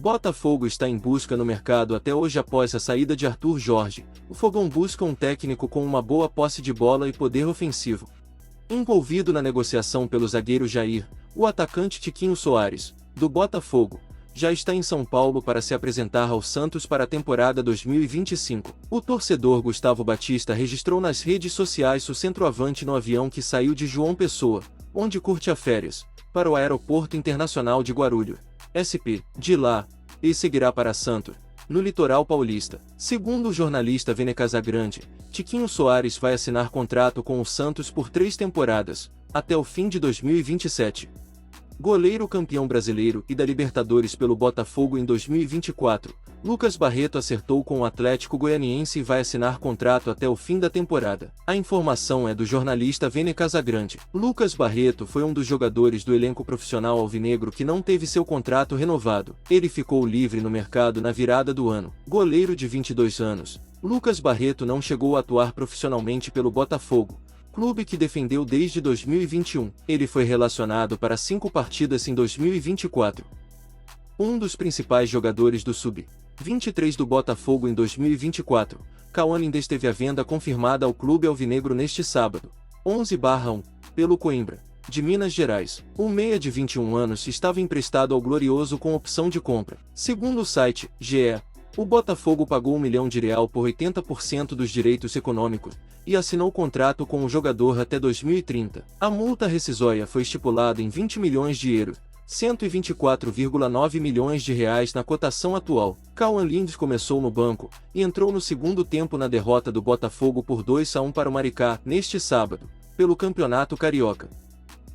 Botafogo está em busca no mercado até hoje após a saída de Arthur Jorge. O Fogão busca um técnico com uma boa posse de bola e poder ofensivo. Envolvido na negociação pelo zagueiro Jair, o atacante Tiquinho Soares, do Botafogo, já está em São Paulo para se apresentar ao Santos para a temporada 2025. O torcedor Gustavo Batista registrou nas redes sociais o centroavante no avião que saiu de João Pessoa, onde curte a férias, para o Aeroporto Internacional de Guarulhos, SP, de lá, e seguirá para Santos, no litoral paulista. Segundo o jornalista Vene Casagrande, Tiquinho Soares vai assinar contrato com o Santos por 3 temporadas, até o fim de 2027. Goleiro campeão brasileiro e da Libertadores pelo Botafogo em 2024, Lucas Barreto acertou com o Atlético Goianiense e vai assinar contrato até o fim da temporada. A informação é do jornalista Vene Casagrande. Lucas Barreto foi um dos jogadores do elenco profissional alvinegro que não teve seu contrato renovado. Ele ficou livre no mercado na virada do ano. Goleiro de 22 anos, Lucas Barreto não chegou a atuar profissionalmente pelo Botafogo, clube que defendeu desde 2021. Ele foi relacionado para 5 partidas em 2024. Um dos principais jogadores do Sub-23 do Botafogo em 2024, Cauã Lindez teve a venda confirmada ao clube alvinegro neste sábado, 11/1, pelo Coimbra, de Minas Gerais. O meia de 21 anos estava emprestado ao Glorioso com opção de compra. Segundo o site GE, o Botafogo pagou R$1 milhão por 80% dos direitos econômicos e assinou contrato com o jogador até 2030. A multa rescisória foi estipulada em €20 milhões, 124,9 milhões de reais na cotação atual. Cauã Lindez começou no banco e entrou no segundo tempo na derrota do Botafogo por 2/1 para o Maricá, neste sábado, pelo Campeonato Carioca.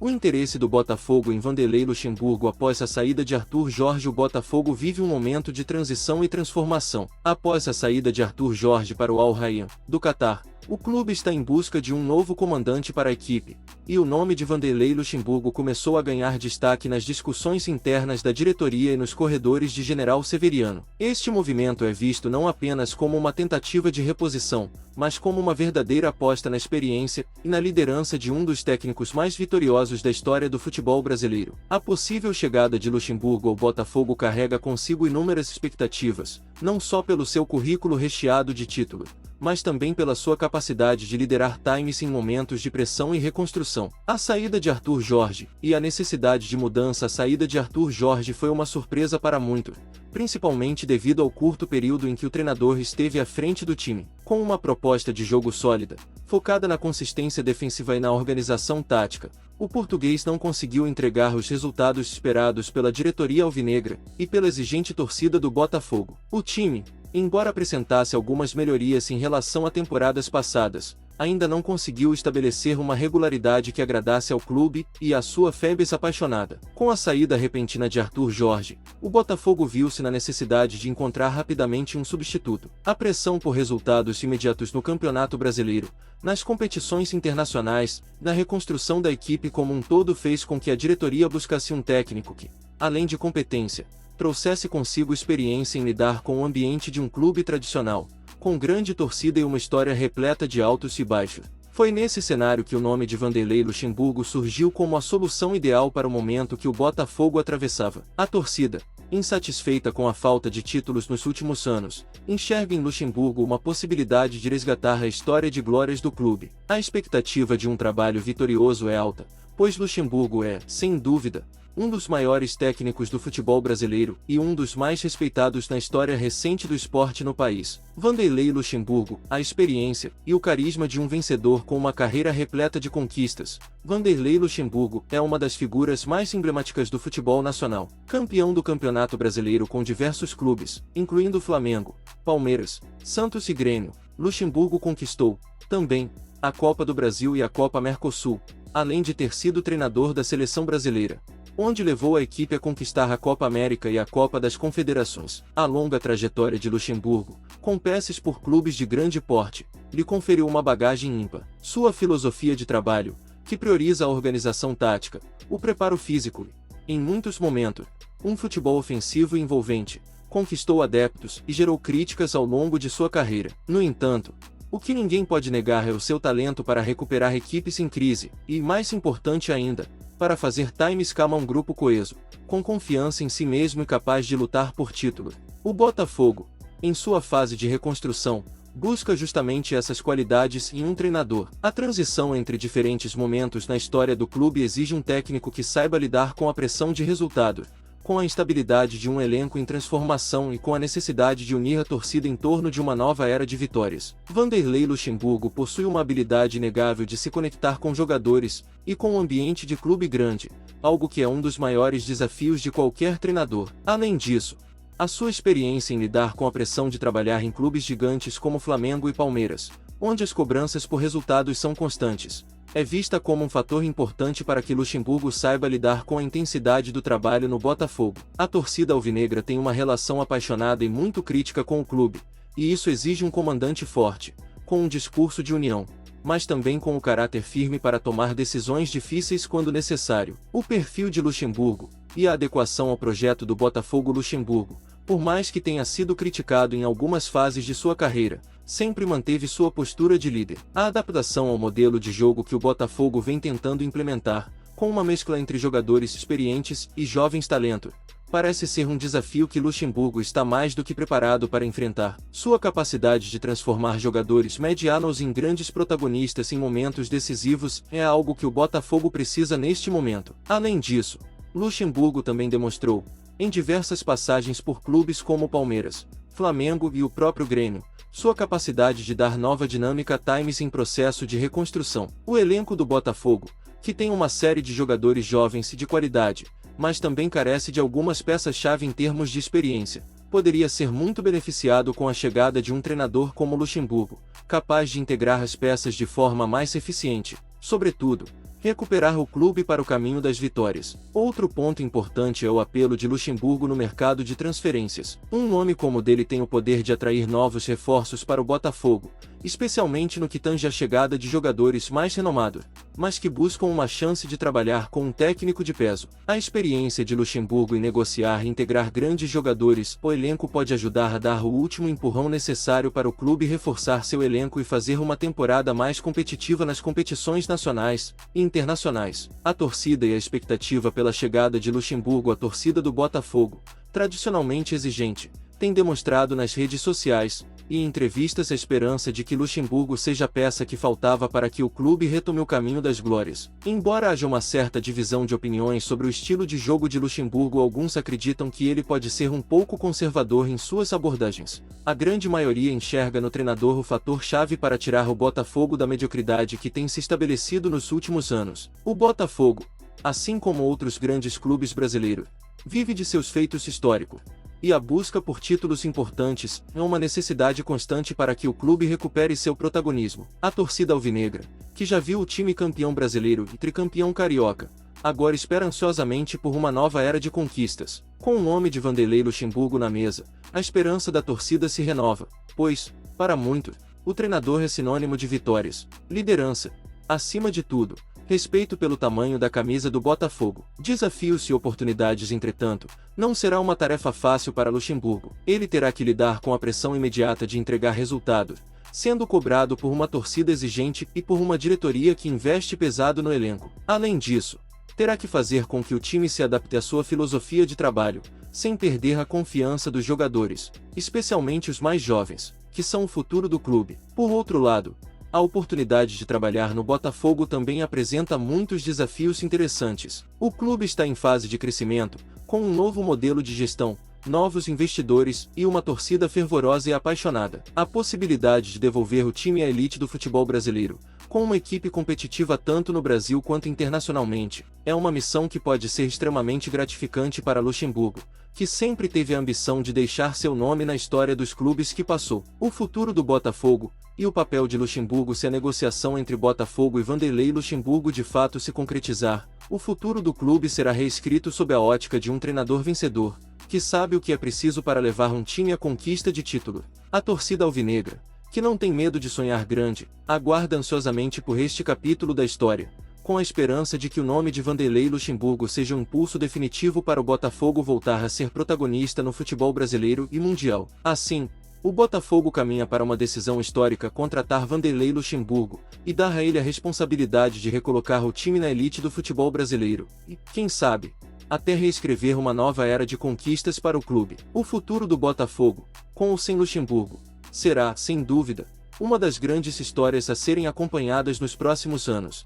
O interesse do Botafogo em Vanderlei Luxemburgo após a saída de Arthur Jorge. O Botafogo vive um momento de transição e transformação. Após a saída de Arthur Jorge para o Al Rayyan, do Catar, o clube está em busca de um novo comandante para a equipe, e o nome de Vanderlei Luxemburgo começou a ganhar destaque nas discussões internas da diretoria e nos corredores de General Severiano. Este movimento é visto não apenas como uma tentativa de reposição, mas como uma verdadeira aposta na experiência e na liderança de um dos técnicos mais vitoriosos da história do futebol brasileiro. A possível chegada de Luxemburgo ao Botafogo carrega consigo inúmeras expectativas, não só pelo seu currículo recheado de títulos, mas também pela sua capacidade de liderar times em momentos de pressão e reconstrução. A saída de Arthur Jorge e a necessidade de mudança. A saída de Arthur Jorge foi uma surpresa para muitos, principalmente devido ao curto período em que o treinador esteve à frente do time. Com uma proposta de jogo sólida, focada na consistência defensiva e na organização tática, o português não conseguiu entregar os resultados esperados pela diretoria alvinegra e pela exigente torcida do Botafogo. O time, embora apresentasse algumas melhorias em relação a temporadas passadas, ainda não conseguiu estabelecer uma regularidade que agradasse ao clube e à sua fanbase apaixonada. Com a saída repentina de Arthur Jorge, o Botafogo viu-se na necessidade de encontrar rapidamente um substituto. A pressão por resultados imediatos no Campeonato Brasileiro, nas competições internacionais, na reconstrução da equipe como um todo fez com que a diretoria buscasse um técnico que, além de competência, trouxesse consigo experiência em lidar com o ambiente de um clube tradicional, com grande torcida e uma história repleta de altos e baixos. Foi nesse cenário que o nome de Vanderlei Luxemburgo surgiu como a solução ideal para o momento que o Botafogo atravessava. A torcida, insatisfeita com a falta de títulos nos últimos anos, enxerga em Luxemburgo uma possibilidade de resgatar a história de glórias do clube. A expectativa de um trabalho vitorioso é alta, pois Luxemburgo é, sem dúvida, um dos maiores técnicos do futebol brasileiro e um dos mais respeitados na história recente do esporte no país. Vanderlei Luxemburgo, a experiência e o carisma de um vencedor com uma carreira repleta de conquistas. Vanderlei Luxemburgo é uma das figuras mais emblemáticas do futebol nacional. Campeão do Campeonato Brasileiro com diversos clubes, incluindo Flamengo, Palmeiras, Santos e Grêmio, Luxemburgo conquistou, também, a Copa do Brasil e a Copa Mercosul, além de ter sido treinador da seleção brasileira, onde levou a equipe a conquistar a Copa América e a Copa das Confederações. A longa trajetória de Luxemburgo, com passes por clubes de grande porte, lhe conferiu uma bagagem ímpar. Sua filosofia de trabalho, que prioriza a organização tática, o preparo físico e, em muitos momentos, um futebol ofensivo e envolvente, conquistou adeptos e gerou críticas ao longo de sua carreira. No entanto, o que ninguém pode negar é o seu talento para recuperar equipes em crise, e, mais importante ainda, para fazer Times Calma um grupo coeso, com confiança em si mesmo e capaz de lutar por título. O Botafogo, em sua fase de reconstrução, busca justamente essas qualidades em um treinador. A transição entre diferentes momentos na história do clube exige um técnico que saiba lidar com a pressão de resultado, com a instabilidade de um elenco em transformação e com a necessidade de unir a torcida em torno de uma nova era de vitórias. Vanderlei Luxemburgo possui uma habilidade inegável de se conectar com jogadores e com o ambiente de clube grande, algo que é um dos maiores desafios de qualquer treinador. Além disso, a sua experiência em lidar com a pressão de trabalhar em clubes gigantes como Flamengo e Palmeiras, onde as cobranças por resultados são constantes, é vista como um fator importante para que Luxemburgo saiba lidar com a intensidade do trabalho no Botafogo. A torcida alvinegra tem uma relação apaixonada e muito crítica com o clube, e isso exige um comandante forte, com um discurso de união, mas também com o caráter firme para tomar decisões difíceis quando necessário. O perfil de Luxemburgo e a adequação ao projeto do Botafogo. Luxemburgo, por mais que tenha sido criticado em algumas fases de sua carreira, sempre manteve sua postura de líder. A adaptação ao modelo de jogo que o Botafogo vem tentando implementar, com uma mescla entre jogadores experientes e jovens talentos, parece ser um desafio que Luxemburgo está mais do que preparado para enfrentar. Sua capacidade de transformar jogadores medianos em grandes protagonistas em momentos decisivos é algo que o Botafogo precisa neste momento. Além disso, Luxemburgo também demonstrou, em diversas passagens por clubes como o Palmeiras, Flamengo e o próprio Grêmio, sua capacidade de dar nova dinâmica a times em processo de reconstrução. O elenco do Botafogo, que tem uma série de jogadores jovens e de qualidade, mas também carece de algumas peças-chave em termos de experiência, poderia ser muito beneficiado com a chegada de um treinador como Luxemburgo, capaz de integrar as peças de forma mais eficiente, sobretudo, recuperar o clube para o caminho das vitórias. Outro ponto importante é o apelo de Luxemburgo no mercado de transferências. Um nome como o dele tem o poder de atrair novos reforços para o Botafogo, especialmente no que tange a chegada de jogadores mais renomados, mas que buscam uma chance de trabalhar com um técnico de peso. A experiência de Luxemburgo em negociar e integrar grandes jogadores ao elenco pode ajudar a dar o último empurrão necessário para o clube reforçar seu elenco e fazer uma temporada mais competitiva nas competições nacionais e internacionais. A torcida e a expectativa pela chegada de Luxemburgo. A torcida do Botafogo, tradicionalmente exigente, tem demonstrado nas redes sociais e em entrevistas a esperança de que Luxemburgo seja a peça que faltava para que o clube retome o caminho das glórias. Embora haja uma certa divisão de opiniões sobre o estilo de jogo de Luxemburgo, alguns acreditam que ele pode ser um pouco conservador em suas abordagens. A grande maioria enxerga no treinador o fator-chave para tirar o Botafogo da mediocridade que tem se estabelecido nos últimos anos. O Botafogo, assim como outros grandes clubes brasileiros, vive de seus feitos históricos, e a busca por títulos importantes é uma necessidade constante para que o clube recupere seu protagonismo. A torcida alvinegra, que já viu o time campeão brasileiro e tricampeão carioca, agora espera ansiosamente por uma nova era de conquistas. Com o nome de Vanderlei Luxemburgo na mesa, a esperança da torcida se renova, pois, para muitos, o treinador é sinônimo de vitórias, liderança, acima de tudo, respeito pelo tamanho da camisa do Botafogo. Desafios e oportunidades, entretanto, não será uma tarefa fácil para Luxemburgo. Ele terá que lidar com a pressão imediata de entregar resultado, sendo cobrado por uma torcida exigente e por uma diretoria que investe pesado no elenco. Além disso, terá que fazer com que o time se adapte à sua filosofia de trabalho, sem perder a confiança dos jogadores, especialmente os mais jovens, que são o futuro do clube. Por outro lado, a oportunidade de trabalhar no Botafogo também apresenta muitos desafios interessantes. O clube está em fase de crescimento, com um novo modelo de gestão, novos investidores e uma torcida fervorosa e apaixonada. A possibilidade de devolver o time à elite do futebol brasileiro, com uma equipe competitiva tanto no Brasil quanto internacionalmente, é uma missão que pode ser extremamente gratificante para Luxemburgo, que sempre teve a ambição de deixar seu nome na história dos clubes que passou. O futuro do Botafogo e o papel de Luxemburgo. Se a negociação entre Botafogo e Vanderlei Luxemburgo de fato se concretizar, o futuro do clube será reescrito sob a ótica de um treinador vencedor, que sabe o que é preciso para levar um time à conquista de título. A torcida alvinegra, que não tem medo de sonhar grande, aguarda ansiosamente por este capítulo da história, com a esperança de que o nome de Vanderlei Luxemburgo seja um impulso definitivo para o Botafogo voltar a ser protagonista no futebol brasileiro e mundial. Assim, O Botafogo caminha para uma decisão histórica: contratar Vanderlei Luxemburgo e dar a ele a responsabilidade de recolocar o time na elite do futebol brasileiro e, quem sabe, até reescrever uma nova era de conquistas para o clube. O futuro do Botafogo, com ou sem Luxemburgo, será, sem dúvida, uma das grandes histórias a serem acompanhadas nos próximos anos.